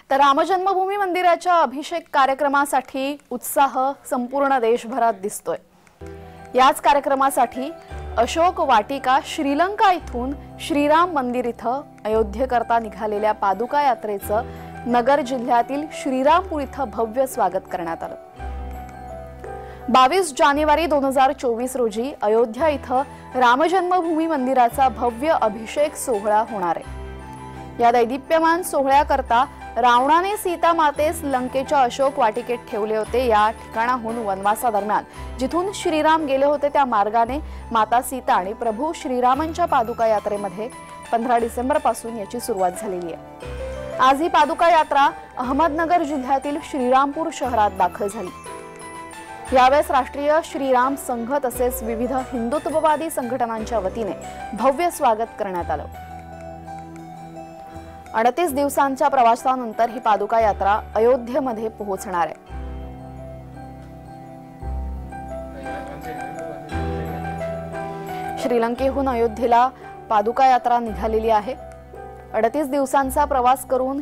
तर रामजन्मभूमी मंदिराच्या अभिषेक कार्यक्रमासाठी उत्साह संपूर्ण देशभरात दिसतोय। याच कार्यक्रमासाठी अशोक वाटिका श्रीलंका इथून श्रीराम मंदिर इथं अयोध्येकरता निघालेल्या पादुका यात्रेचं नगर जिल्ह्यातील श्रीरामपूर इथं भव्य स्वागत करण्यात आलं। 22 जानेवारी 2024 रोजी अयोध्या इथं रामजन्मभूमी मंदिराचा भव्य अभिषेक सोहळा होणार आहे। या दैदिप्यमान सोहळ्याकरता रावणाने सीता मातेस लंकेच्या अशोक वाटिकेत ठेवले होते। या ठिकाणाहून वनवासादरम्यान जिथून श्रीराम गेले होते त्या मार्गाने माता सीता आणि प्रभू श्रीरामांच्या पादुका यात्रेमध्ये 15 डिसेंबर पासून याची सुरुवात झालेली आहे। आज ही पादुका यात्रा अहमदनगर जिल्ह्यातील श्रीरामपूर शहरात दाखल झाली। यावेळेस राष्ट्रीय श्रीराम संघ तसेच विविध हिंदुत्ववादी संघटनांच्या वतीने भव्य स्वागत करण्यात आलं। 38 दिवसांच्या प्रवासानंतर ही पादुका यात्रा अयोध्येमध्ये पोहोचणार आहे। श्रीलंकेहून अयोध्येला पादुका यात्रा निघालेली आहे। 38 दिवसांचा प्रवास करून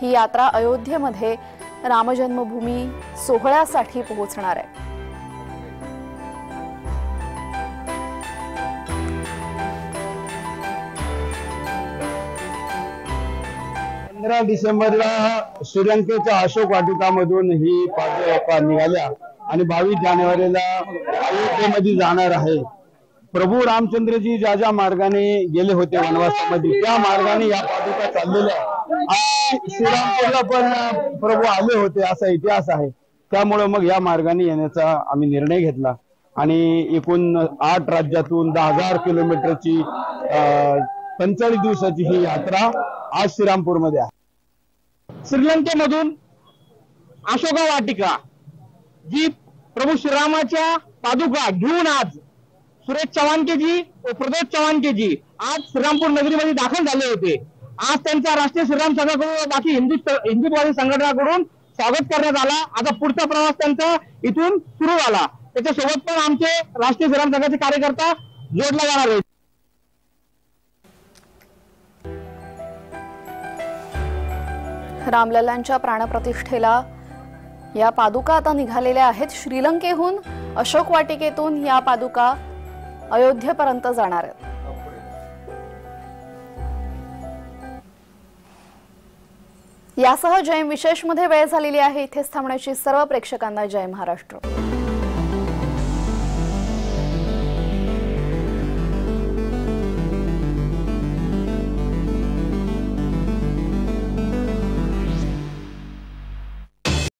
ही यात्रा अयोध्येमध्ये रामजन्मभूमी सोहळ्यासाठी पोहोचणार आहे। 15 डिसेंबरला श्रीलंकेच्या अशोक वाटिकामधून ही पादुका निघाल्या आणि 22 जानेवारीला अयोध्येमध्ये जाणार आहे। प्रभू रामचंद्रजी ज्या मार्गाने गेले होते वनवासामध्ये त्या मार्गाने या पादुका चाललेल्या आणि श्रीरामपूरला पण प्रभू आले होते असा इतिहास आहे। त्यामुळे मग या मार्गाने येण्याचा आम्ही निर्णय घेतला आणि एकूण 8 राज्यातून 10,000 किलोमीटरची 45 दिवसाची ही यात्रा आज श्रीरामपूरमध्ये आहे। श्रीलंकेमधून अशोका वाटिका जी प्रभू श्रीरामाच्या पादुका घेऊन आज सुरेश चव्हाणकेजी व प्रदोष चव्हाणकेजी आज श्रीरामपूर नगरीमध्ये दाखल झाले होते। आज त्यांचा राष्ट्रीय श्रीराम संघाकडून व बाकी हिंदुत्ववादी संघटनाकडून स्वागत करण्यात आला। आता पुढचा प्रवास त्यांचा इथून सुरू झाला। त्याच्यासोबत पण आमचे राष्ट्रीय श्रीराम संघाचे कार्यकर्ता जोडले जाणार आहेत। रामलल्लांच्या प्राणप्रतिष्ठेला या पादुका आता निघालेल्या आहेत। श्रीलंकेहून अशोक वाटिकेतून या पादुका अयोध्येपर्यंत जाणार आहेत। यासह जय विशेष मध्ये वेळ झालेली आहे। इथेच थांबण्याची सर्व प्रेक्षकांना जय महाराष्ट्र।